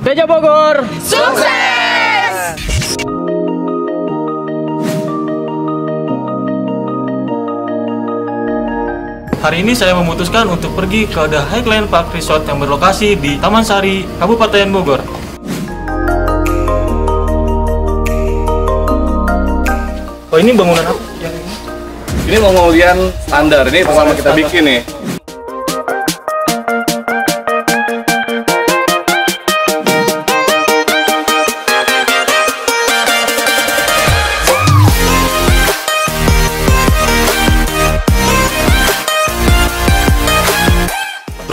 Raja Bogor sukses! Hari ini saya memutuskan untuk pergi ke The Highland Park Resort yang berlokasi di Taman Sari, Kabupaten Bogor. Oh, ini bangunan apa? Ini Mongolian standar, ini pertama kita bikin nih.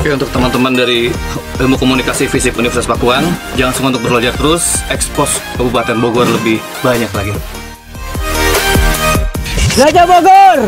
Oke, untuk teman-teman dari Ilmu Komunikasi Fisip Universitas Pakuan, jangan sungkan untuk belajar terus, ekspos Kabupaten Bogor lebih banyak lagi. Raja Bogor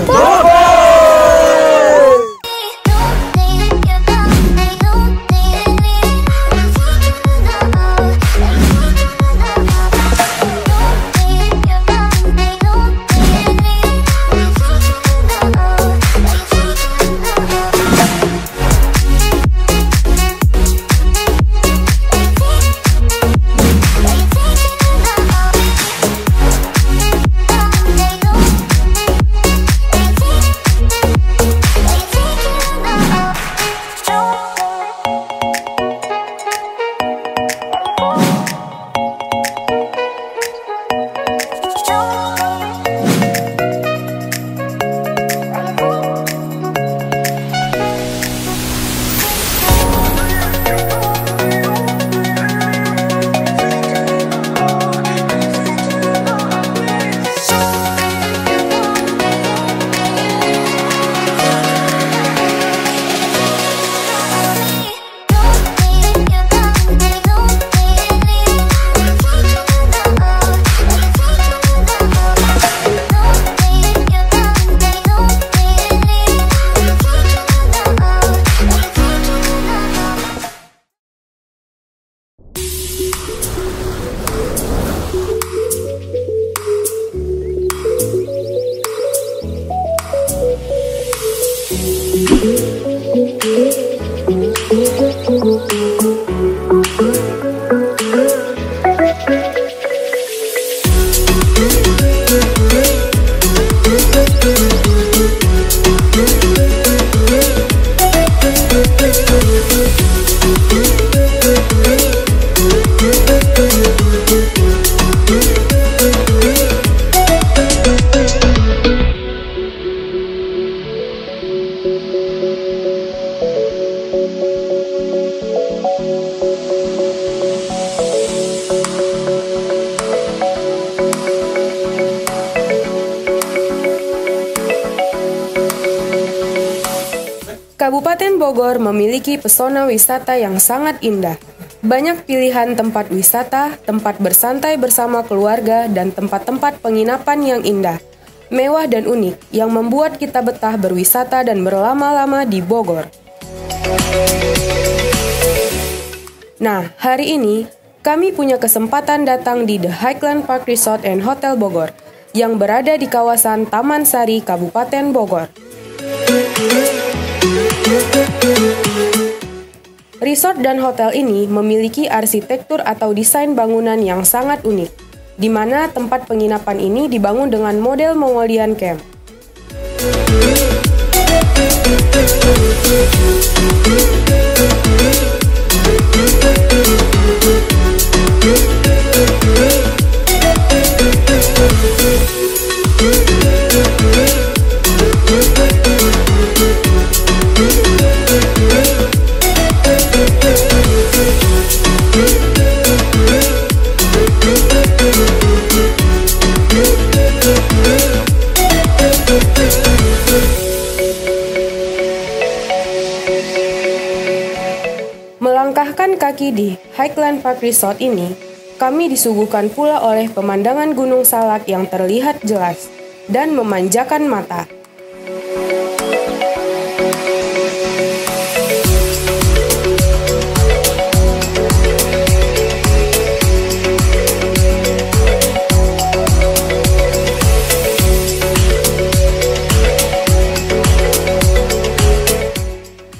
Kabupaten Bogor memiliki pesona wisata yang sangat indah. Banyak pilihan tempat wisata, tempat bersantai bersama keluarga, dan tempat-tempat penginapan yang indah, mewah dan unik yang membuat kita betah berwisata dan berlama-lama di Bogor. Nah, hari ini kami punya kesempatan datang di The Highland Park Resort and Hotel Bogor yang berada di kawasan Taman Sari, Kabupaten Bogor. Resort dan hotel ini memiliki arsitektur atau desain bangunan yang sangat unik, di mana tempat penginapan ini dibangun dengan model Mongolian Camp. Melangkahkan kaki di Highland Park Resort ini, kami disuguhkan pula oleh pemandangan Gunung Salak yang terlihat jelas dan memanjakan mata.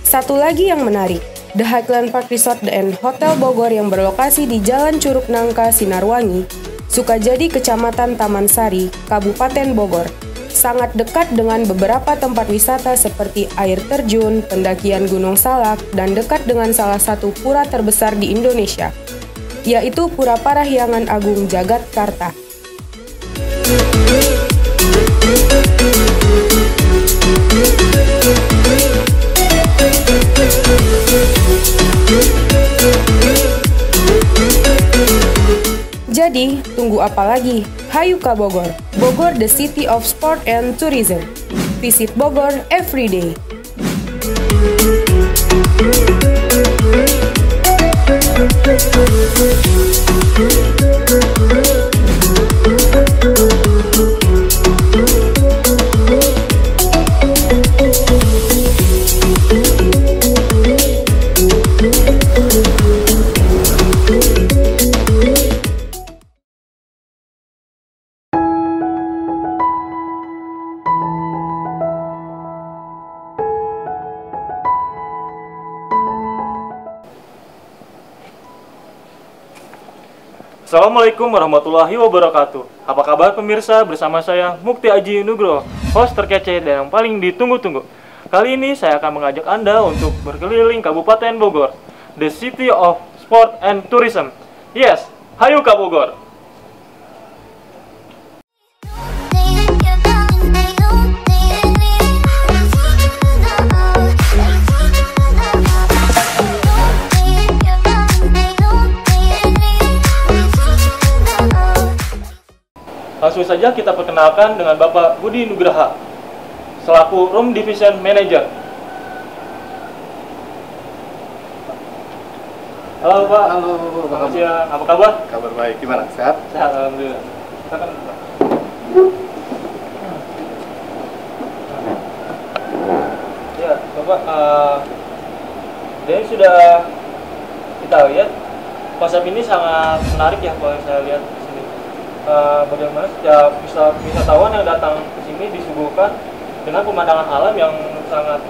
Satu lagi yang menarik, The Highland Park Resort and Hotel Bogor yang berlokasi di Jalan Curug Nangka, Sinarwangi, Sukajadi, Kecamatan Taman Sari, Kabupaten Bogor. Sangat dekat dengan beberapa tempat wisata seperti air terjun, pendakian Gunung Salak, dan dekat dengan salah satu pura terbesar di Indonesia, yaitu Pura Parahyangan Agung Jagatkarta. Jadi, tunggu apa lagi? Hayu ke Bogor. Bogor, the city of sport and tourism. Visit Bogor every day. Assalamualaikum warahmatullahi wabarakatuh. Apa kabar pemirsa? Bersama saya Mukti Aji Nugroho, host terkece dan yang paling ditunggu-tunggu. Kali ini saya akan mengajak Anda untuk berkeliling Kabupaten Bogor, the city of sport and tourism. Yes, hayu ke Bogor. Langsung saja kita perkenalkan dengan Bapak Budi Nugraha selaku Room Division Manager. Halo Pak. Halo, Selamat siang. Apa kabar? kabar baik. Gimana? Sehat? Sehat, alhamdulillah. Silakan, Pak. Ya, Bapak, dari sudah kita lihat konsep ini sangat menarik ya, kalau saya lihat di sini. Bagaimana setiap wisatawan yang datang ke sini disuguhkan dengan pemandangan alam yang sangat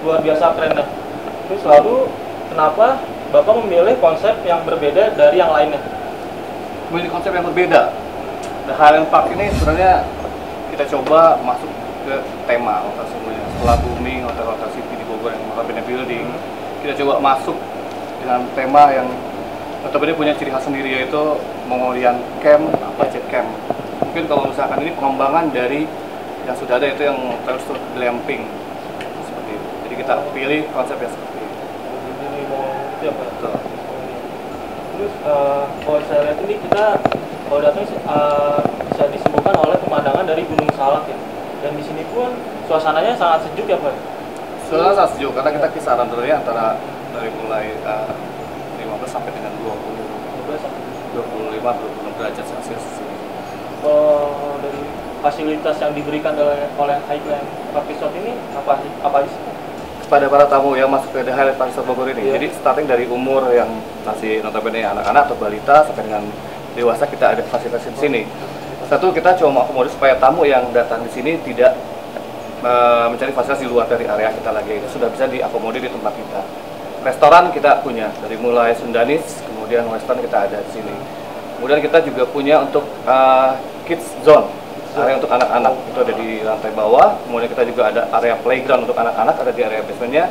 luar biasa kerennya. Terus lalu kenapa Bapak memilih konsep yang berbeda dari yang lainnya? Memilih konsep yang berbeda. The Highland Park ini sebenarnya kita coba masuk ke tema hotel semuanya. Setelah booming hotel-hotel city di Bogor yang notabene building, kita coba masuk dengan tema yang notabene punya ciri khas sendiri, yaitu Mongolian Camp, budget camp. Mungkin kalau misalkan ini pengembangan dari yang sudah ada, itu yang terus glamping seperti itu. Jadi kita pilih konsep yang seperti itu. Ini mau siapa? Terus kalau saya lihat ini kita kalau datang bisa disuguhkan oleh pemandangan dari Gunung Salak ya. Dan di sini pun suasananya sangat sejuk ya Pak. Suasana sangat sejuk karena kita kisaran dulu ya antara dari mulai 15 sampai dengan 25-26 derajat Celcius di sini. Dari fasilitas yang diberikan oleh Highland Park Resort ini apa aja sih? Kepada para tamu yang masuk ke The Highland Park Resort Bogor ini, jadi starting dari umur yang masih notabene anak-anak atau balita sampai dengan dewasa, kita ada fasilitas di sini. Satu, kita coba mengakomodir supaya tamu yang datang di sini tidak mencari fasilitas di luar dari area kita lagi. Itu sudah bisa diakomodir di tempat kita. Restoran kita punya dari mulai Sundanese, kemudian Western kita ada di sini. Kemudian kita juga punya untuk kids zone, area untuk anak-anak, itu ada di lantai bawah. Kemudian kita juga ada area playground untuk anak-anak, ada di area basementnya.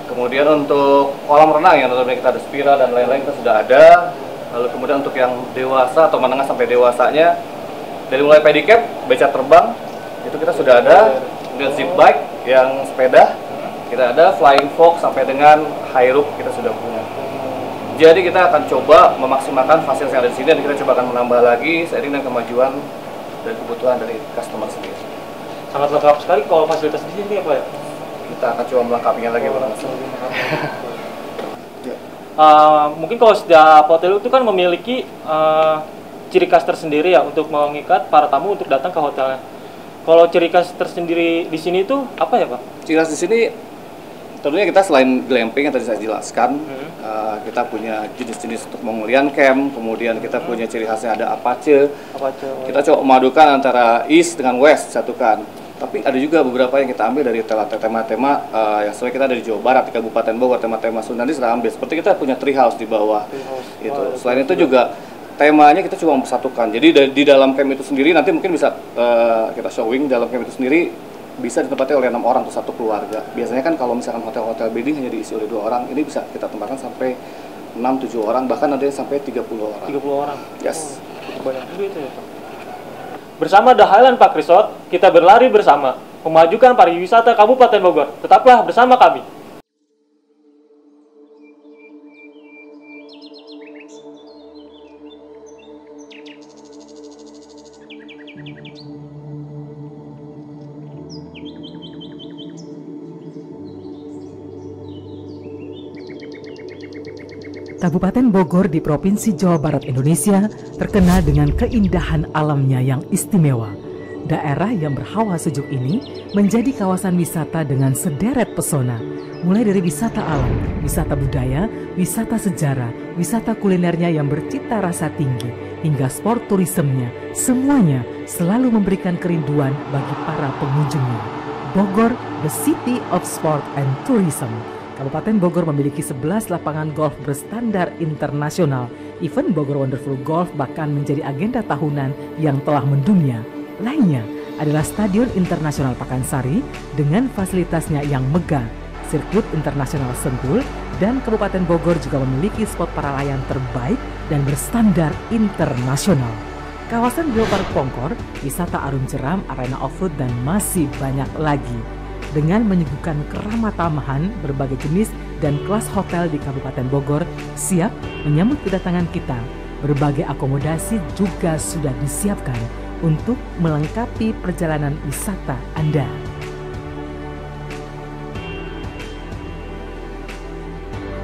Kemudian untuk kolam renang yang notabene kita ada Spira dan lain-lain kita sudah ada. Lalu kemudian untuk yang dewasa atau menengah sampai dewasanya, dari mulai pedicab, beca terbang, itu kita sudah ada. Kemudian zip bike yang sepeda, kita ada flying fox sampai dengan high rope kita sudah punya. Jadi kita akan coba memaksimalkan fasilitas yang ada di sini, dan kita coba akan menambah lagi seiring dengan kemajuan dan kebutuhan dari customer sendiri. Sangat lengkap sekali kalau fasilitas di sini ya Pak ya. Kita akan coba melengkapinya lagi Pak. Mungkin kalau setiap hotel itu kan memiliki ciri khas tersendiri ya untuk mengikat para tamu untuk datang ke hotelnya. Kalau ciri khas tersendiri di sini itu apa ya Pak? Ciri khas di sini tentunya kita selain glamping yang tadi saya jelaskan, kita punya jenis-jenis untuk Mongolian Camp, kemudian kita punya ciri khasnya ada Apache. Kita coba memadukan antara East dengan West, satukan. Tapi ada juga beberapa yang kita ambil dari tema-tema yang sesuai kita dari Jawa Barat, di Kabupaten Bogor, tema-tema Sunda ini sudah ambil. Seperti kita punya tree house di bawah. Gitu. Selain itu juga temanya kita cuma mempersatukan. Jadi di dalam camp itu sendiri nanti mungkin bisa kita showing dalam camp itu sendiri bisa ditempati oleh 6 orang atau 1 keluarga. Biasanya kan kalau misalkan hotel-hotel building hanya diisi oleh 2 orang, ini bisa kita tempatkan sampai 6-7 orang, bahkan ada yang sampai 30 orang. 30 orang. Yes. Banyak juga itu ya, Pak. Bersama The Highland Park Resort, kita berlari bersama, memajukan pariwisata Kabupaten Bogor. Tetaplah bersama kami. Kabupaten Bogor di Provinsi Jawa Barat Indonesia terkenal dengan keindahan alamnya yang istimewa. Daerah yang berhawa sejuk ini menjadi kawasan wisata dengan sederet pesona, mulai dari wisata alam, wisata budaya, wisata sejarah, wisata kulinernya yang bercita rasa tinggi, hingga sport turismenya, semuanya selalu memberikan kerinduan bagi para pengunjungnya. Bogor, the city of sport and tourism. Kabupaten Bogor memiliki 11 lapangan golf berstandar internasional. Event Bogor Wonderful Golf bahkan menjadi agenda tahunan yang telah mendunia. Lainnya adalah Stadion Internasional Pakansari dengan fasilitasnya yang megah, sirkuit internasional Sentul, dan Kabupaten Bogor juga memiliki spot para layang terbaik dan berstandar internasional. Kawasan Geopark Pongkor, wisata arum jeram, arena off-road, dan masih banyak lagi. Dengan menyuguhkan keramah tamahan berbagai jenis dan kelas hotel di Kabupaten Bogor siap menyambut kedatangan kita. Berbagai akomodasi juga sudah disiapkan untuk melengkapi perjalanan wisata Anda.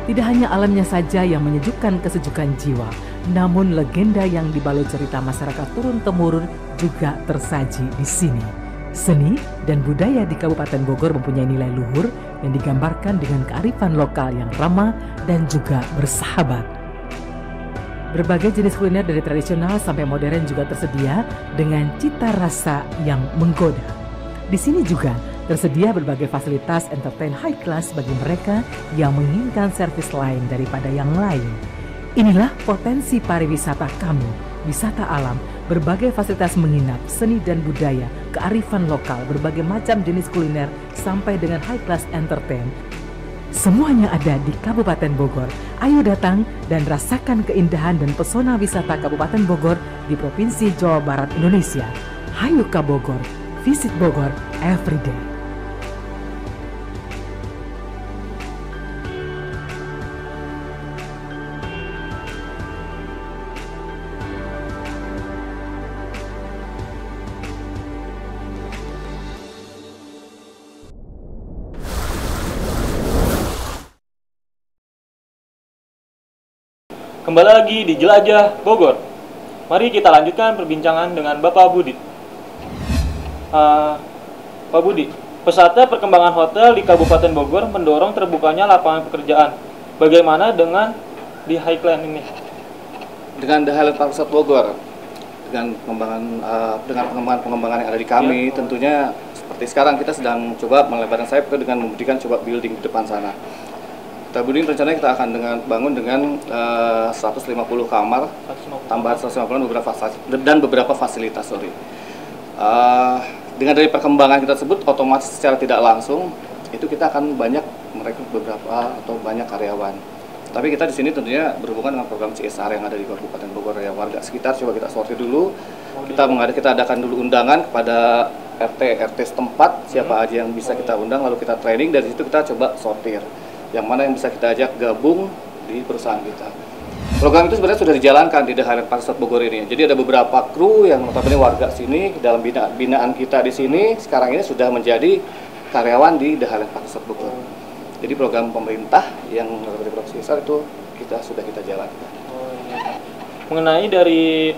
Tidak hanya alamnya saja yang menyejukkan kesejukan jiwa, namun legenda yang dibalut cerita masyarakat turun-temurun juga tersaji di sini. Seni dan budaya di Kabupaten Bogor mempunyai nilai luhur yang digambarkan dengan kearifan lokal yang ramah dan juga bersahabat. Berbagai jenis kuliner dari tradisional sampai modern juga tersedia dengan cita rasa yang menggoda. Di sini juga tersedia berbagai fasilitas entertain high class bagi mereka yang menginginkan servis lain daripada yang lain. Inilah potensi pariwisata kami. Wisata alam, berbagai fasilitas menginap, seni dan budaya, kearifan lokal, berbagai macam jenis kuliner, sampai dengan high class entertain. Semuanya ada di Kabupaten Bogor. Ayo datang dan rasakan keindahan dan pesona wisata Kabupaten Bogor di Provinsi Jawa Barat Indonesia. Hayu ke Bogor, visit Bogor every day. Kembali lagi di Jelajah Bogor. Mari kita lanjutkan perbincangan dengan Bapak Budi. Pak Budi, pesatnya perkembangan hotel di Kabupaten Bogor mendorong terbukanya lapangan pekerjaan. Bagaimana dengan di Highland ini? Dengan The Highland Park Resort Bogor, dengan pengembangan yang ada di kami, tentunya seperti sekarang kita sedang coba melebarkan sayap dengan memberikan coba building di depan sana. Kita building rencananya kita akan bangun dengan 150 kamar, tambahan 150 dan beberapa fasilitas. Dengan dari perkembangan kita sebut, otomatis secara tidak langsung itu kita akan banyak merekrut beberapa atau banyak karyawan. Tapi kita di sini tentunya berhubungan dengan program CSR yang ada di Kabupaten Bogor ya, warga sekitar coba kita sortir dulu. Kita adakan dulu undangan kepada RT setempat, siapa aja yang bisa kita undang, lalu kita training, dari situ kita coba sortir yang mana yang bisa kita ajak gabung di perusahaan kita. Program itu sebenarnya sudah dijalankan di The Highland Park Resort Bogor ini. Jadi ada beberapa kru yang notabene warga sini dalam binaan kita di sini sekarang ini sudah menjadi karyawan di The Highland Park Resort Bogor. Jadi program pemerintah yang dari program CSR itu sudah kita jalankan. Mengenai dari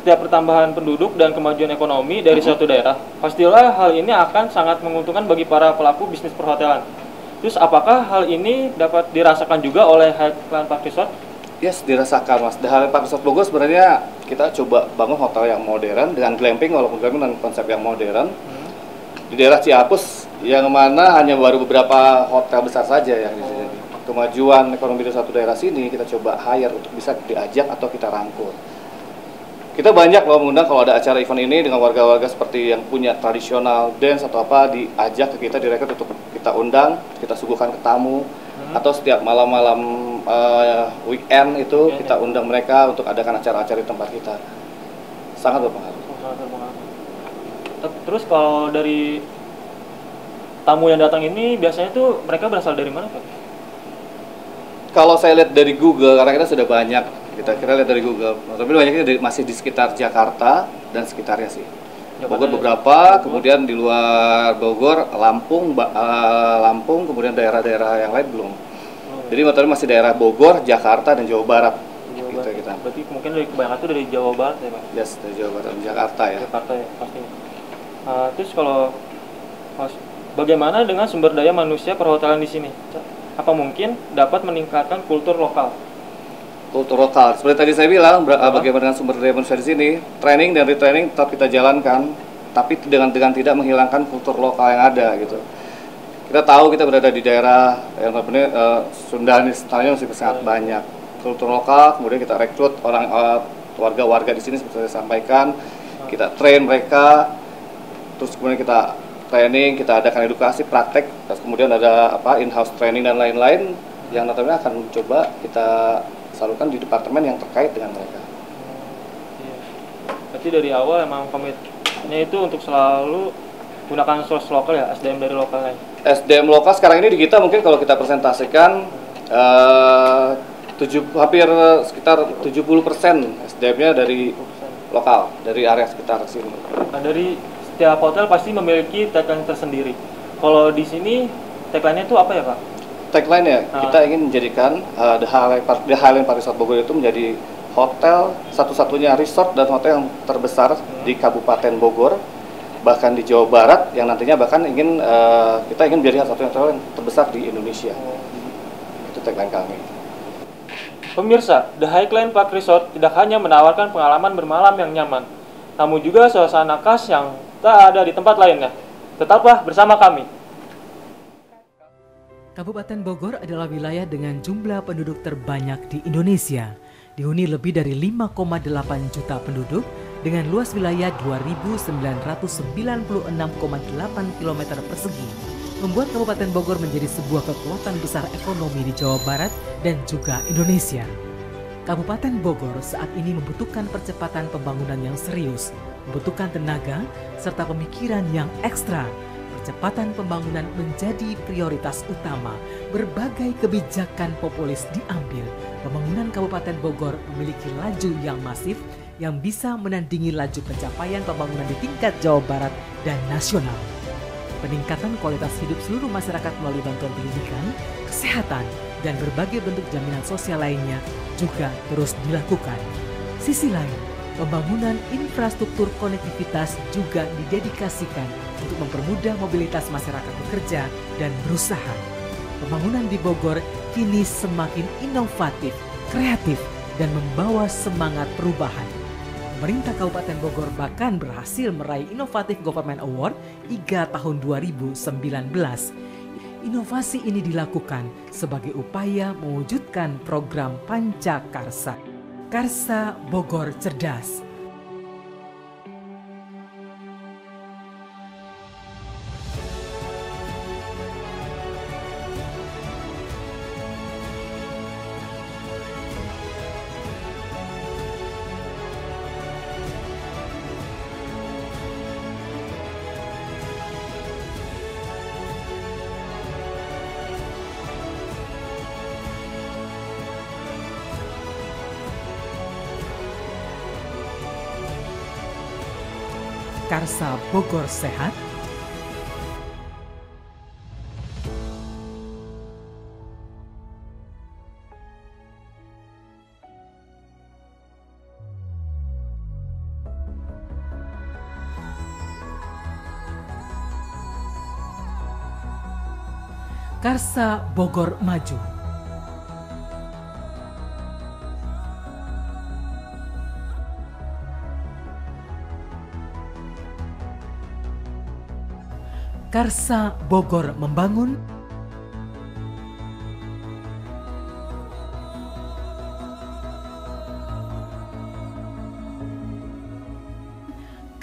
setiap pertambahan penduduk dan kemajuan ekonomi dari suatu daerah, pastilah hal ini akan sangat menguntungkan bagi para pelaku bisnis perhotelan. Terus apakah hal ini dapat dirasakan juga oleh Highland Park Resort? Yes, dirasakan Mas. The Highland Park Resort Bogor sebenarnya kita coba bangun hotel yang modern dengan glamping, walaupun glamping dengan konsep yang modern. Di daerah Ciapus yang mana hanya baru beberapa hotel besar saja yang di sini. Kemajuan ekonomi di satu daerah sini kita coba hire untuk bisa diajak atau kita rangkul. Kita banyak loh mengundang kalau ada acara event ini dengan warga-warga seperti yang punya tradisional dance atau apa, diajak ke kita, direkrut untuk kita undang, kita suguhkan ke tamu, atau setiap malam-malam weekend itu kita undang mereka untuk adakan acara-acara di tempat kita. Sangat berpengaruh. Sangat berpengaruh. Terus kalau dari tamu yang datang ini biasanya tuh mereka berasal dari mana, Pak? Kalau saya lihat dari Google, karena kita sudah banyak, kita kira lihat dari Google, tapi banyaknya masih di sekitar Jakarta dan sekitarnya sih. Bogor beberapa, kemudian di luar Bogor, Lampung, kemudian daerah-daerah yang lain belum. Jadi motornya masih daerah Bogor, Jakarta, dan Jawa Barat. Gitu kita. Berarti mungkin dari kebanyakan itu dari Jawa Barat ya, Pak? Yes, dari Jawa Barat dan Jakarta ya. Jakarta ya, pastinya. Terus kalau bagaimana dengan sumber daya manusia perhotelan di sini? Apa mungkin dapat meningkatkan kultur lokal? Kultur lokal, seperti tadi saya bilang, bagaimana dengan sumber daya manusia di sini, training dan retraining tetap kita jalankan, tapi dengan tidak menghilangkan kultur lokal yang ada gitu. Kita tahu kita berada di daerah yang benar Sundanis, masih sangat banyak. Kultur lokal, kemudian kita rekrut warga-warga di sini seperti saya sampaikan, kita train mereka, terus kemudian kita training, kita adakan edukasi, praktek, terus kemudian ada in-house training dan lain-lain yang nantinya akan mencoba kita salurkan di departemen yang terkait dengan mereka. Iya. Berarti dari awal emang komitmennya itu untuk selalu gunakan source lokal ya, SDM dari lokalnya. SDM lokal sekarang ini di kita mungkin kalau kita presentasikan hampir sekitar 70% SDM-nya dari lokal, dari area sekitar sini. Nah, dari setiap hotel pasti memiliki tagline tersendiri. Kalau di sini tagline-nya itu apa ya, Pak? Tagline-nya kita ingin menjadikan The Highland Park Resort Bogor itu menjadi hotel satu-satunya resort dan hotel yang terbesar di Kabupaten Bogor, bahkan di Jawa Barat, yang nantinya bahkan kita ingin menjadi satu hotel yang terbesar di Indonesia. Itu tagline kami. Pemirsa, The Highland Park Resort tidak hanya menawarkan pengalaman bermalam yang nyaman, namun juga suasana khas yang tak ada di tempat lainnya. Tetaplah bersama kami. Kabupaten Bogor adalah wilayah dengan jumlah penduduk terbanyak di Indonesia. Dihuni lebih dari 5,8 juta penduduk dengan luas wilayah 2.996,8 km persegi, membuat Kabupaten Bogor menjadi sebuah kekuatan besar ekonomi di Jawa Barat dan juga Indonesia. Kabupaten Bogor saat ini membutuhkan percepatan pembangunan yang serius, membutuhkan tenaga serta pemikiran yang ekstra. Percepatan pembangunan menjadi prioritas utama. Berbagai kebijakan populis diambil. Pembangunan Kabupaten Bogor memiliki laju yang masif yang bisa menandingi laju pencapaian pembangunan di tingkat Jawa Barat dan nasional. Peningkatan kualitas hidup seluruh masyarakat melalui bantuan pendidikan, kesehatan, dan berbagai bentuk jaminan sosial lainnya juga terus dilakukan. Sisi lain, pembangunan infrastruktur konektivitas juga didedikasikan untuk mempermudah mobilitas masyarakat bekerja dan berusaha. Pembangunan di Bogor kini semakin inovatif, kreatif, dan membawa semangat perubahan. Pemerintah Kabupaten Bogor bahkan berhasil meraih Innovative Government Award IGA tahun 2019. Inovasi ini dilakukan sebagai upaya mewujudkan program Pancakarsa. Karsa Bogor Cerdas. Karsa Bogor Sehat. Karsa Bogor Maju. Karsa Bogor membangun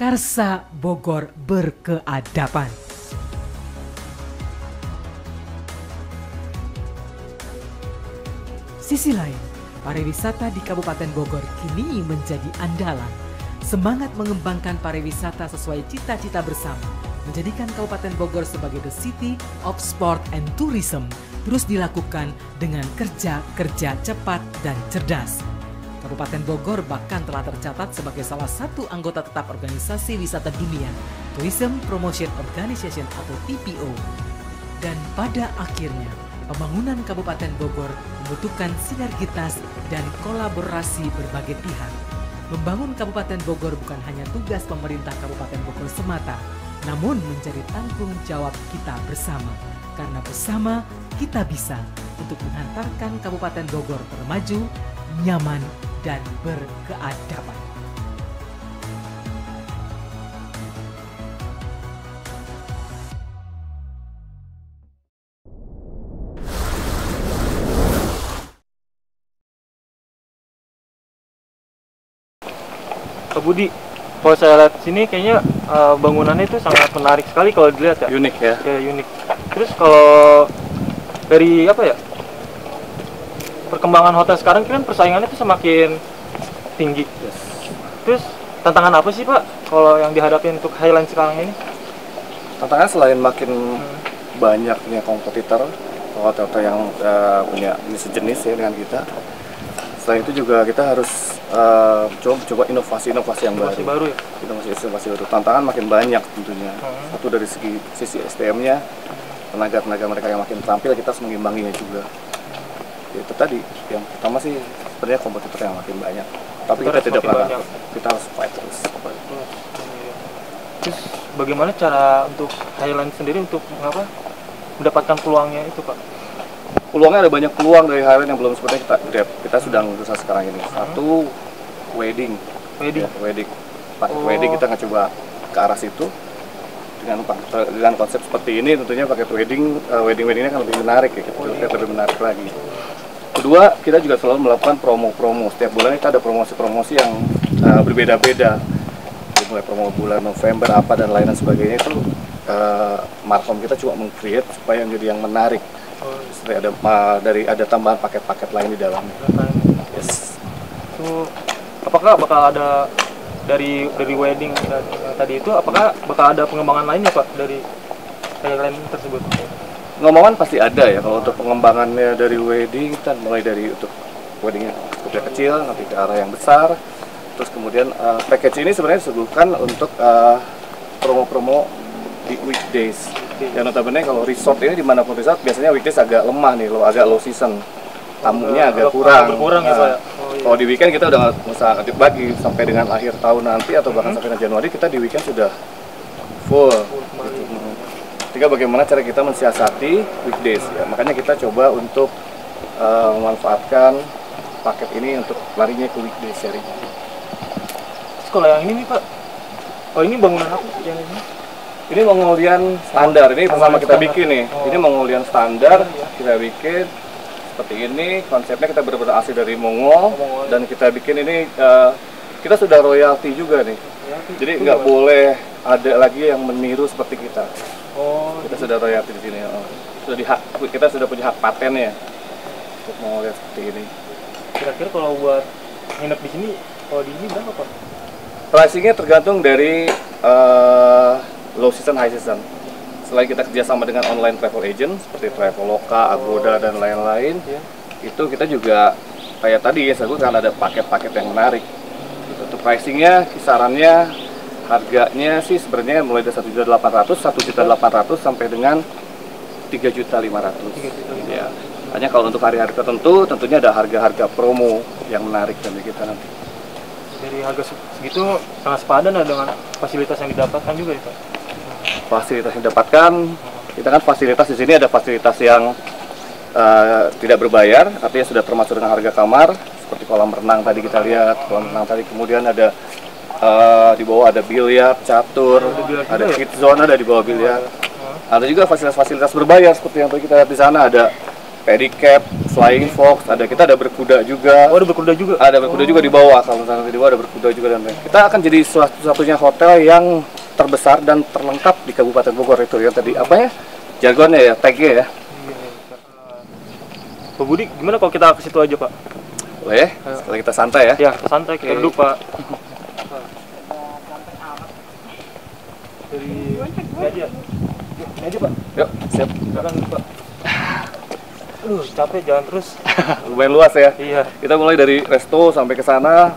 Karsa Bogor berkeadaban. Sisi lain, pariwisata di Kabupaten Bogor kini menjadi andalan. Semangat mengembangkan pariwisata sesuai cita-cita bersama, menjadikan Kabupaten Bogor sebagai the city of sport and tourism terus dilakukan dengan kerja cepat dan cerdas. Kabupaten Bogor bahkan telah tercatat sebagai salah satu anggota tetap Organisasi Wisata Dunia, Tourism Promotion Organization atau TPO. Dan pada akhirnya, pembangunan Kabupaten Bogor membutuhkan sinergitas dan kolaborasi berbagai pihak. Membangun Kabupaten Bogor bukan hanya tugas pemerintah Kabupaten Bogor semata, namun menjadi tanggung jawab kita bersama. Karena bersama kita bisa untuk menghantarkan Kabupaten Bogor termaju, nyaman, dan berkeadaban. Pak Budi, kalau saya lihat sini kayaknya bangunannya itu sangat menarik sekali kalau dilihat ya. Unik ya. Ya, unik. Terus kalau dari apa ya? Perkembangan hotel sekarang kan persaingannya itu semakin tinggi. Terus tantangan apa sih Pak kalau yang dihadapi untuk Highline sekarang ini? Tantangan selain makin banyaknya kompetitor, hotel-hotel yang punya sejenis ya dengan kita. Selain itu juga kita harus coba inovasi-inovasi yang baru ya? Inovasi baru. Tantangan makin banyak tentunya. Satu dari sisi SDM-nya, tenaga-tenaga mereka yang makin terampil, kita harus mengimbanginya juga. Itu tadi, yang pertama sih sebenarnya kompetitor yang makin banyak. Tapi kita tidak pernah, kita harus fight terus. Terus bagaimana cara untuk Highline sendiri untuk mendapatkan peluangnya itu Pak? Peluangnya ada banyak peluang dari Highline yang belum seperti kita sedang berusaha sekarang ini. Satu, wedding. Ya, wedding. Paket wedding kita nggak coba ke arah situ. Dengan konsep seperti ini tentunya paket weddingnya akan lebih menarik ya, kita lihat lebih menarik lagi. Kedua, kita juga selalu melakukan promo-promo. Setiap bulan kita ada promosi-promosi yang berbeda-beda. Mulai promo bulan November apa dan lain sebagainya itu Markom kita coba meng-create supaya menjadi yang menarik. Seperti ada tambahan paket-paket lain di dalamnya. Yes. Itu apakah bakal ada dari wedding dan tadi itu, apakah bakal ada pengembangan lainnya Pak dari Highline tersebut? Pengembangan pasti ada ya. Kalau untuk pengembangannya dari wedding, kita mulai dari untuk weddingnya skupnya kecil, nanti ke arah yang besar. Terus kemudian package ini sebenarnya disuguhkan untuk promo-promo di weekdays. Yang notabene kalau resort ini dimanapun resort biasanya weekdays agak lemah nih, agak low season. Tamunya agak kurang. Berkurang ya Pak ya? Kalau di weekend kita udah nggak usah aktif lagi sampai dengan akhir tahun nanti atau bahkan sampai dengan Januari kita di weekend sudah full. Ketika bagaimana cara kita mensiasati weekdays ya, makanya kita coba untuk memanfaatkan paket ini untuk larinya ke weekdays serinya. Terus kalau yang ini nih Pak, ini bangunan apa sih yang ini? Ini Mongolian standar, ini pertama kita bikin nih. Ini Mongolian standar kita bikin seperti ini. Konsepnya kita benar-benar asli dari Mongol dan kita bikin ini kita sudah royalti juga nih. Jadi nggak boleh ada lagi yang meniru seperti kita. Kita sudah royalti di sini. Kita sudah punya hak patennya untuk Mongolian seperti ini. Kira-kira kalau buat nginep di sini, kalau di sini berapa Pak? Pricingnya tergantung dari low season, high season. Selain kita kerjasama dengan online travel agent seperti Traveloka, Agoda dan lain-lain, itu kita juga kayak tadi ya, saya kan ada paket-paket yang menarik. Untuk pricingnya, kisarannya, harganya sih sebenarnya mulai dari 1.800.000, 1.800.000 sampai dengan 3.500.000. Ya. Hanya kalau untuk hari-hari tertentu, tentunya ada harga-harga promo yang menarik dari kita nanti. Dari harga segitu sangat sepadan dengan fasilitas yang didapatkan juga ya Pak? Fasilitas yang didapatkan, kita kan fasilitas di sini ada fasilitas yang tidak berbayar, artinya sudah termasuk dengan harga kamar, seperti kolam renang tadi kita lihat, kolam renang tadi, kemudian ada di bawah ada biliar, catur, ada kids zone ada di bawah biliar, Ada juga fasilitas-fasilitas berbayar seperti yang tadi kita lihat di sana, ada pedicab, flying fox, kita ada berkuda juga. Oh, ada berkuda juga? Ada berkuda juga di bawah, kalau misalnya di bawah ada berkuda juga dan lain. Kita akan jadi satu-satunya hotel yang terbesar dan terlengkap di Kabupaten Bogor itu ya tadi apa ya? Jargonnya ya, tag-nya ya. Pak Budi, gimana kalau kita ke situ aja, Pak? Boleh, sekali kita santai ya. Ya, santai kita duduk, Pak. Dari ini aja. Ini aja, Pak. Yuk, siap. Silakan, Pak. Capek jalan terus. Lumayan luas ya. Iya. Kita mulai dari resto sampai ke sana.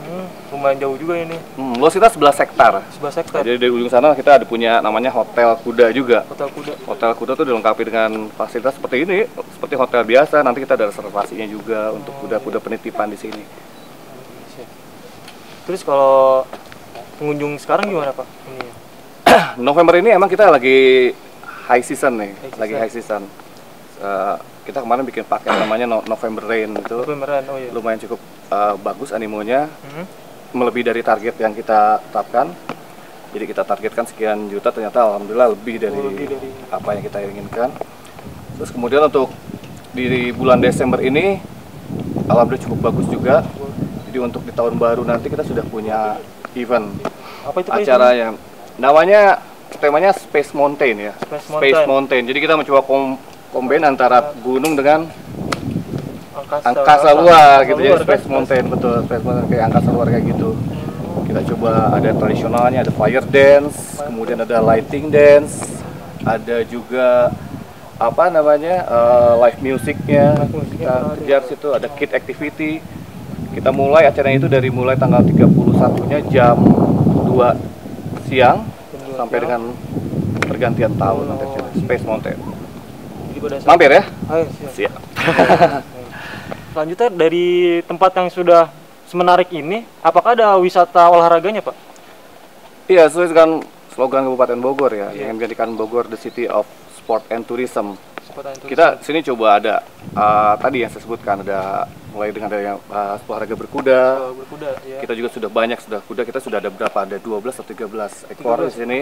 Lumayan jauh juga ini. Luas kita 11 hektar. 11 hektar. Jadi dari ujung sana kita ada punya namanya Hotel Kuda juga. Hotel Kuda. Hotel Kuda tuh dilengkapi dengan fasilitas seperti ini, seperti hotel biasa. Nanti kita ada reservasinya juga untuk kuda-kuda penitipan di sini. Terus kalau pengunjung sekarang gimana, Pak? Ini. November ini emang kita lagi high season nih, high season. Kita kemarin bikin paket namanya November Rain itu. Novemberan, oh iya. Lumayan cukup bagus animonya. Melebihi dari target yang kita tetapkan. Jadi kita targetkan sekian juta, ternyata alhamdulillah lebih dari apa yang kita inginkan. Terus kemudian untuk di bulan Desember ini alhamdulillah cukup bagus juga. Jadi untuk di tahun baru nanti kita sudah punya event. Apa itu acara yang namanya temanya Space Mountain ya. Space Mountain. Jadi kita mencoba combine antara gunung dengan angkasa luar gitu ya, Space Mountain, betul, Space Mountain kayak angkasa luar kayak gitu. Kita coba ada tradisionalnya, ada fire dance, kemudian ada lighting dance, ada juga apa namanya live musicnya, kita kejar situ, ada kid activity. Kita mulai acaranya itu dari mulai tanggal 31-nya jam 2 siang sampai dengan pergantian tahun nanti Space Mountain. Mampir ya? Ayo, siap. Selanjutnya dari tempat yang sudah semenarik ini, apakah ada wisata olahraganya, Pak? Iya, sesuai dengan slogan Kabupaten Bogor ya, yang menjadikan Bogor the city of sport and tourism. Kita sini coba ada tadi yang saya sebutkan, ada mulai dengan ada yang olahraga berkuda. Ya. Kita juga sudah banyak kuda, kita sudah ada berapa? Ada 12 atau 13 ekor di sini.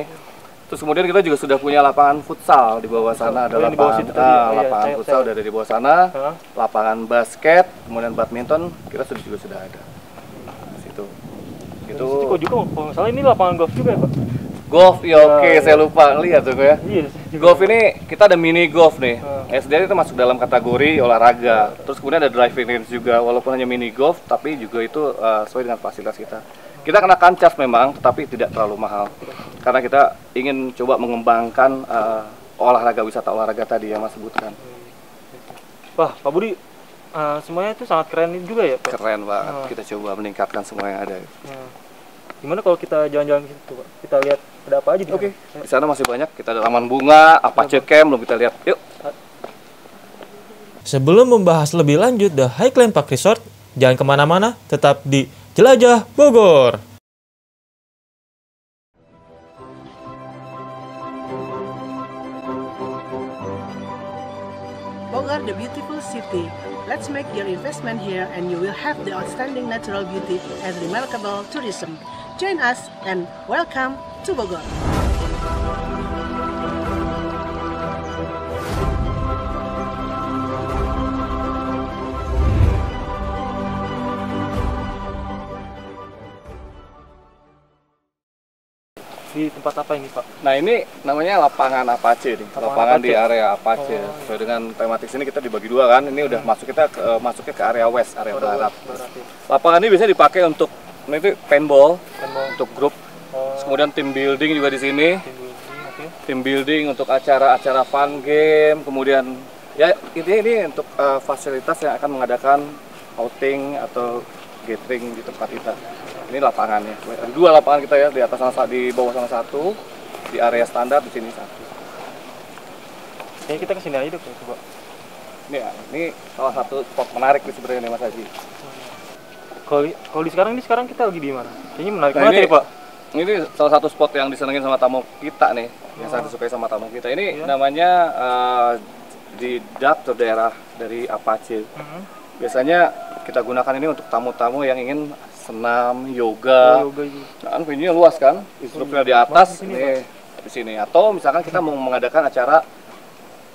Terus kemudian kita juga sudah punya lapangan futsal di bawah sana, ada lapangan futsal dari di bawah sana, lapangan basket, kemudian badminton kita juga sudah ada. Di situ. Itu juga kalau nggak salah ini lapangan golf juga ya, Pak? Golf, ya oke, saya lupa lihat tuh ya. Iya, golf ini kita ada mini golf nih. SDN itu masuk dalam kategori olahraga. Terus kemudian ada driving range juga, walaupun hanya mini golf, tapi juga itu sesuai dengan fasilitas kita. Kita kenakan cas memang, tetapi tidak terlalu mahal. Karena kita ingin coba mengembangkan wisata olahraga tadi yang Mas sebutkan. Wah, Pak Budi, semuanya itu sangat keren juga ya, Pak? Keren banget, kita coba meningkatkan semua yang ada. Gimana kalau kita jalan-jalan ke situ, Pak? Kita lihat ada apa aja di sana? Di sana masih banyak, kita ada taman bunga, Apache Camp, belum kita lihat. Yuk. Sebelum membahas lebih lanjut The Highland Park Resort, jangan kemana-mana, tetap di Jelajah Bogor. Bogor, the beautiful city. Let's make your investment here and you will have the outstanding natural beauty and remarkable tourism. Join us and welcome to Bogor. Di tempat apa ini, Pak? Nah, ini namanya lapangan Apache nih. Lapangan di area Apache. Sesuai dengan tematik sini kita dibagi dua kan. Ini udah masuknya ke area west, area barat. Lapangan ini biasanya dipakai untuk paintball. Untuk grup. Kemudian team building juga di sini. Team building untuk acara-acara fun game. Kemudian ya ini untuk fasilitas yang akan mengadakan outing atau gathering di tempat kita. Ini lapangannya. Ada dua lapangan kita ya, di atas sana, di bawah sana satu, di area standar di sini satu. Kayaknya kita kesini aja deh, coba. Ini salah satu spot menarik nih sebenarnya nih Mas Haji. Kalau di sekarang kita lagi di mana? Kayaknya menarik banget ya, Pak. Ini salah satu spot yang disenengin sama tamu kita nih, yang sangat disukai sama tamu kita. Ini namanya di DAP, daerah dari Apache. Biasanya kita gunakan ini untuk tamu-tamu yang ingin senam, yoga. Nah, venue-nya luas kan, instrukturnya di atas, nih di sini. Atau misalkan kita mau mengadakan acara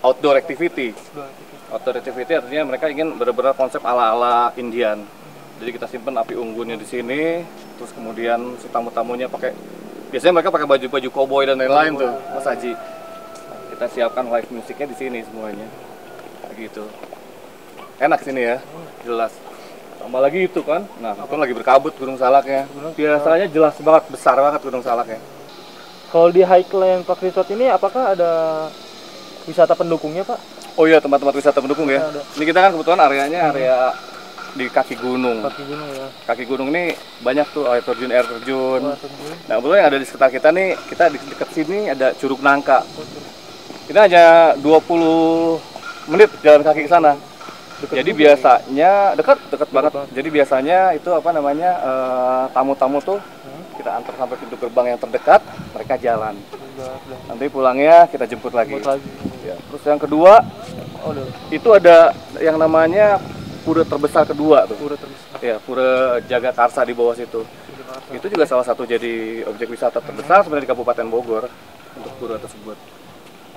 outdoor activity. Outdoor activity artinya mereka ingin benar-benar konsep ala-ala Indian. Jadi kita simpen api unggunnya di sini, terus kemudian si tamu-tamunya pakai, biasanya mereka pakai baju-baju cowboy dan lain-lain tuh, Mas Haji. Kita siapkan live musiknya di sini semuanya, kayak gitu. Enak sini ya, jelas. Tambah lagi itu kan, nah itu lagi berkabut Gunung Salaknya. Biasanya jelas banget, besar banget Gunung Salaknya. Kalau di Highland Park Resort ini apakah ada wisata pendukungnya, Pak? Oh iya, tempat-tempat wisata pendukung ya. Ada. Ini kita kan kebetulan areanya area di kaki gunung. Kaki gunung ya. Kaki gunung ini banyak tuh air terjun. Nah, kebetulan yang ada di sekitar kita nih, kita di dekat sini ada Curug Nangka. Kita hanya 20 menit jalan kaki ke sana. Jadi biasanya dekat banget. Jadi biasanya itu apa namanya tamu-tamu tuh kita antar sampai pintu gerbang yang terdekat, mereka jalan. Nanti pulangnya kita jemput lagi. Ya. Terus yang kedua, itu ada yang namanya pura terbesar kedua tuh. Ya, Pura Jagakarsa di bawah situ. Itu juga salah satu jadi objek wisata terbesar sebenarnya di Kabupaten Bogor untuk pura tersebut.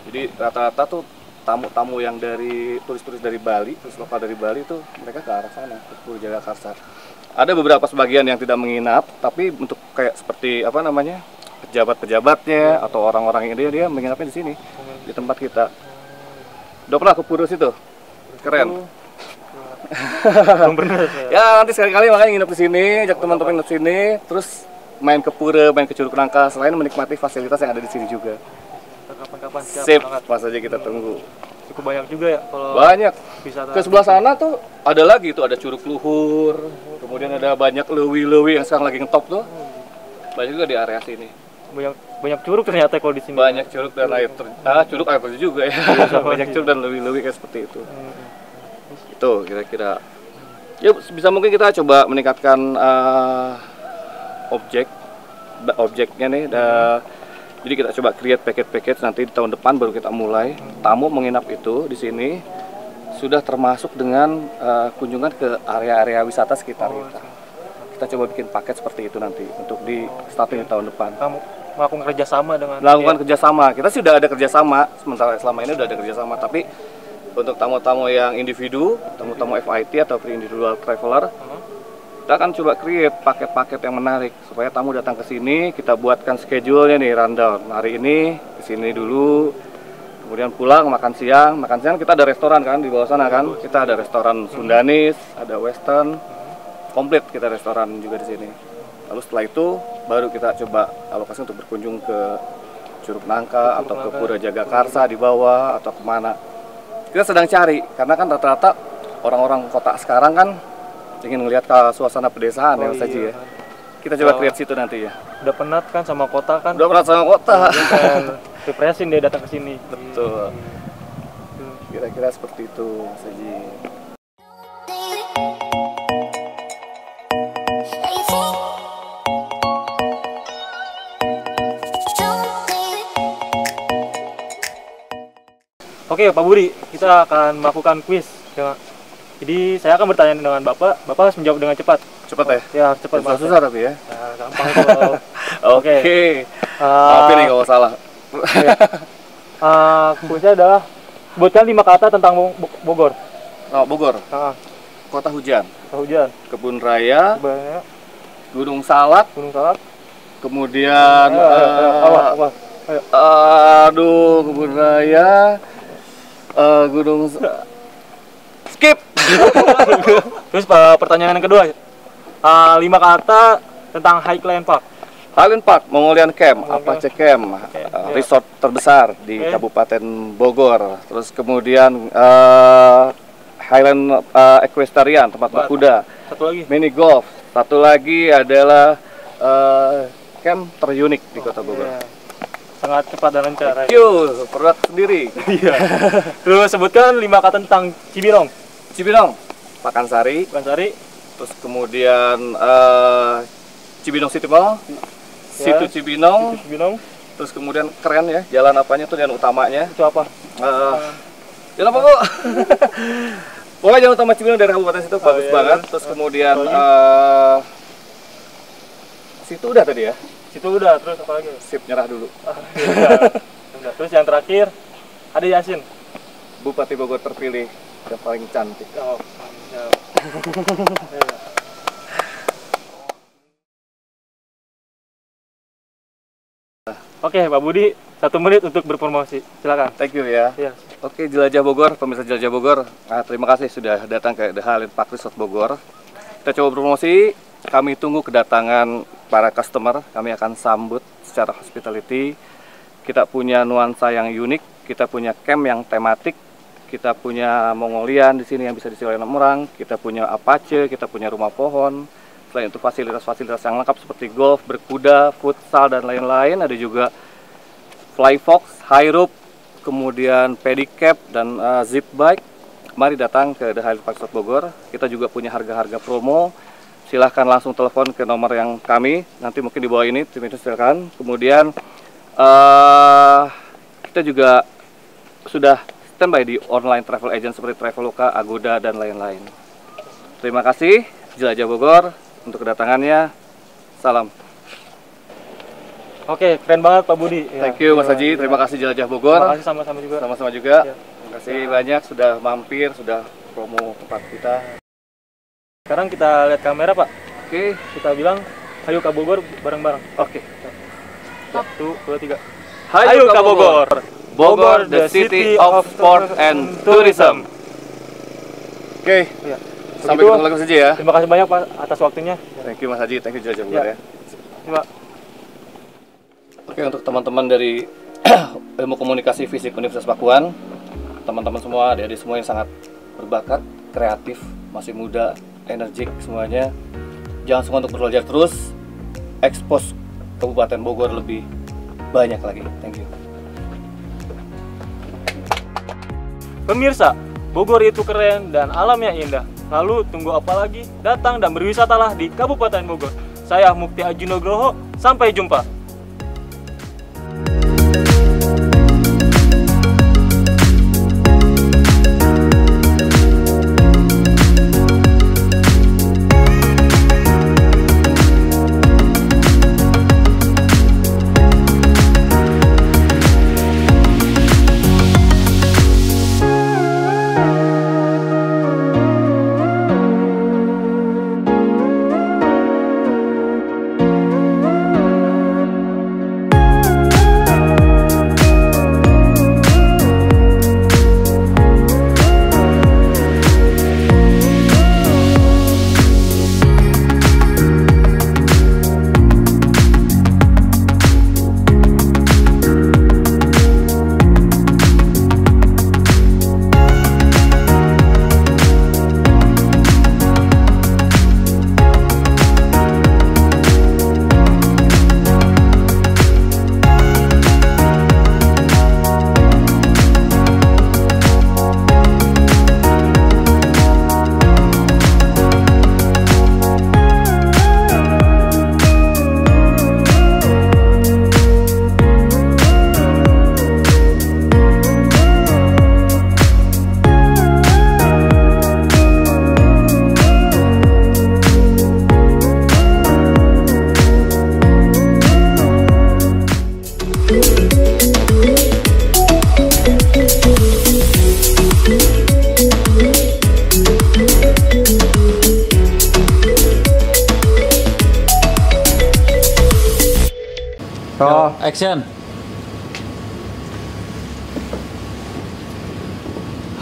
Jadi rata-rata tuh tamu-tamu yang dari turis-turis dari Bali, turis lokal dari Bali tuh mereka ke arah sana, ke Pura Jagakarsa. Ada beberapa sebagian yang tidak menginap, tapi untuk kayak seperti apa namanya? Pejabat-pejabatnya atau orang-orang ini dia menginapnya di sini, di tempat kita. Udah pernah ke pura situ? Keren. Belum pernah saya. Ya nanti sekali-kali makanya nginep di sini, ajak teman-teman nginep sini, terus main ke pura, main ke Curug Nangka, selain menikmati fasilitas yang ada di sini juga. Kapan-kapan Sip, pas aja kita tunggu. Cukup banyak juga ya kalau Banyak. wisata. Ke sebelah sana tuh ada lagi tuh, ada Curug Luhur, kemudian ada banyak lewi-lewi yang sekarang lagi ngetop tuh. Banyak juga di area sini. Banyak curug ternyata kalau di sini. Banyak curug dan air curug air terjun juga ya. Banyak curug dan lewi-lewi kayak seperti itu. Itu kira-kira. Yuk, bisa mungkin kita coba meningkatkan objeknya nih. Jadi kita coba create package nanti di tahun depan baru kita mulai. Tamu menginap itu di sini sudah termasuk dengan kunjungan ke area-area wisata sekitar kita. Kita coba bikin paket seperti itu nanti untuk di starting di tahun depan. Kamu melakukan kerjasama dengan kerjasama. Kita sudah ada kerjasama, sementara selama ini sudah ada kerjasama. Tapi untuk tamu-tamu yang individu, tamu-tamu FIT atau individual traveler, kita akan coba create paket-paket yang menarik supaya tamu datang ke sini. Kita buatkan schedule-nya nih, rundown. Hari ini ke sini dulu, kemudian pulang makan siang. Makan siang kita ada restoran kan di bawah sana kan. Kita ada restoran Sundanis, ada Western, komplit kita restoran juga di sini. Lalu setelah itu baru kita coba alokasi untuk berkunjung ke Curug Nangka atau ke Pura Jagakarsa di bawah atau kemana. Kita sedang cari karena kan rata-rata orang-orang kota sekarang kan ingin melihat suasana pedesaan ya Mas Haji ya. Kita coba create situ nanti ya. Udah penat kan sama kota kan? Udah penat sama kota. Refreshing dia datang ke sini. Betul. Kira-kira seperti itu Mas Haji. Oke Pak Budi, kita akan melakukan kuis. Jadi saya akan bertanya dengan Bapak harus menjawab dengan cepat. Cepat ya? Ya, cepat. Susah tapi ya? Nah, gampang kalau. Oke. Maafin nih kalau salah. Kuisnya adalah sebutkan 5 kata tentang Bogor. Oh, Bogor. Kota hujan. Kota hujan. Kebun Raya. Gunung Salak. Kemudian Kebun Raya. Gunung skip. Terus pertanyaan yang kedua, 5 kata tentang Highland Park. Highland Park, Mongolian Camp, Apache Camp, resort terbesar di Kabupaten Bogor. Terus kemudian Highland Equestrian, tempat berkuda. Satu lagi. Mini golf. Satu lagi adalah camp terunik di Kota Bogor. Sangat cepat dan lancar. Thank you, produk sendiri. Iya. Terus sebutkan 5 kata tentang Cibinong. Pakansari. Terus kemudian Cibinong City Mall. Situ Cibinong. Terus kemudian keren ya, jalan apanya tuh jalan utamanya. Itu apa? Jalan apa Bu? Pokoknya jalan utama Cibinong dari kabupaten situ bagus banget. Terus kemudian situ udah tadi ya. Situ udah, terus apa lagi? Sip, nyerah dulu. Udah. Terus yang terakhir ada Yasin. Bupati Bogor terpilih yang paling cantik. Oh, siap. Oke, Pak Budi, 1 menit untuk berpromosi. Silakan. Thank you ya. Iya. Oke, Jelajah Bogor, pemirsa Jelajah Bogor, terima kasih sudah datang ke The Highland Park Resort Bogor. Kita coba promosi, kami tunggu kedatangan para customer, kami akan sambut secara hospitality. Kita punya nuansa yang unik, kita punya camp yang tematik, kita punya Mongolian di sini yang bisa disewa 6 orang, kita punya Apache, kita punya rumah pohon. Selain itu fasilitas-fasilitas yang lengkap seperti golf, berkuda, futsal, dan lain-lain. Ada juga fly fox, high rope, kemudian pedicab, dan zip bike. Mari datang ke The Highland Park Resort Bogor. Kita juga punya harga-harga promo. Silahkan langsung telepon ke nomor yang kami. Nanti mungkin di bawah ini, tim itu silakan. Kemudian kita juga sudah standby di online travel agent seperti Traveloka, Agoda, dan lain-lain. Terima kasih, Jelajah Bogor, untuk kedatangannya. Salam. Oke, keren banget Pak Budi. Thank you Mas Haji, terima kasih Jelajah Bogor. Terima kasih sama-sama juga. Sama-sama juga. Ya. Terima kasih banyak sudah mampir, sudah promo tempat kita. Sekarang kita lihat kamera Pak. Oke, Kita bilang, ayo ke Bogor bareng-bareng. oke. 1, 2, 3. Hayu ke Bogor. Bogor, the city of sport and tourism. Oke, Ya. sampai ketemu lagi Mas Haji ya. Terima kasih banyak Pak atas waktunya. Thank you Mas Haji, thank you Jelajah Bogor Ya. ya. Coba. Oke, untuk teman-teman dari Ilmu Komunikasi Fisik Universitas Pakuan, teman-teman semua, adik-adik semua yang sangat berbakat, kreatif, masih muda, energik semuanya. Jangan semua untuk belajar terus, expose Kabupaten Bogor lebih banyak lagi. Thank you. Pemirsa, Bogor itu keren dan alamnya indah. Lalu tunggu apa lagi? Datang dan berwisatalah di Kabupaten Bogor. Saya Mukti Aji Nugroho, sampai jumpa. Action.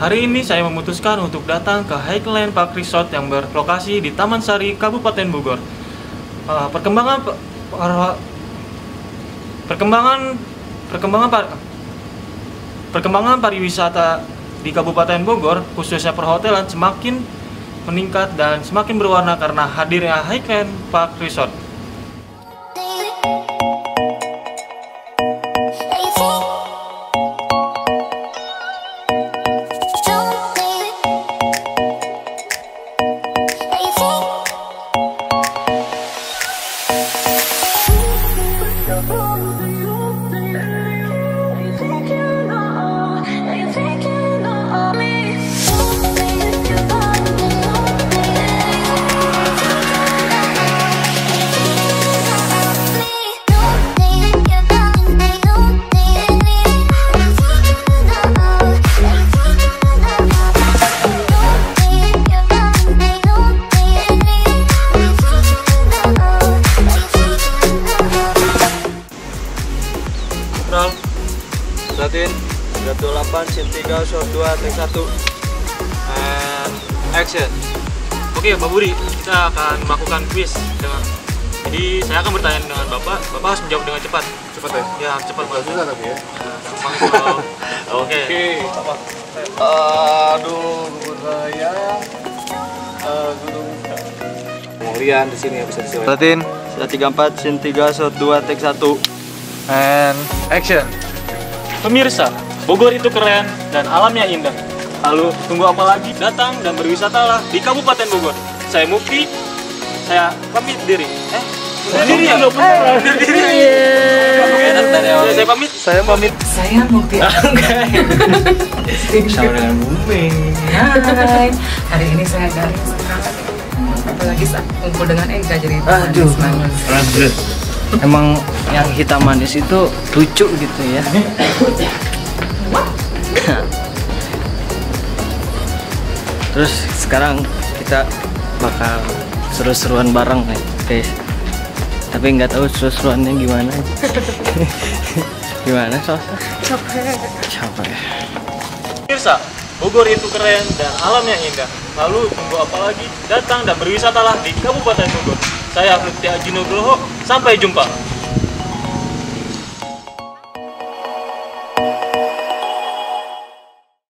Hari ini saya memutuskan untuk datang ke Highland Park Resort yang berlokasi di Taman Sari, Kabupaten Bogor. Perkembangan pariwisata di Kabupaten Bogor, khususnya perhotelan, semakin meningkat dan semakin berwarna karena hadirnya Highland Park Resort. take 1 and action. Oke, Pak Budi, kita akan melakukan quiz dengan. Jadi saya akan bertanya dengan Bapak harus menjawab dengan cepat. Cepat ya? Ya, cepat Pak. Susah tapi ya. Oke. Aduh, gugur saya. Kemudian di sini ya bisa disesuaikan. Latin, sudah 34, scene 3, shot 2, take 1 and action. Pemirsa, Bogor itu keren dan alamnya indah. Lalu tunggu apa lagi? Datang dan berwisatalah di Kabupaten Bogor. Saya Mufti, saya pamit diri. Saya pamit. Saya Mukti Angga. Sama dengan Bumi. Hai. Hari ini saya garing semangat. Apalagi saat kumpul dengan Ega jadi Aduh, manis. emang yang hitam manis itu lucu gitu ya. Terus sekarang kita bakal seru-seruan bareng nih guys. Tapi nggak tahu seru-seruannya gimana. Gimana soalnya? Capek. Pemirsa, Bogor itu keren dan alamnya indah. Lalu tunggu apa lagi? Datang dan berwisatalah di Kabupaten Bogor. Saya Mufti Haji Nugroho. Sampai jumpa.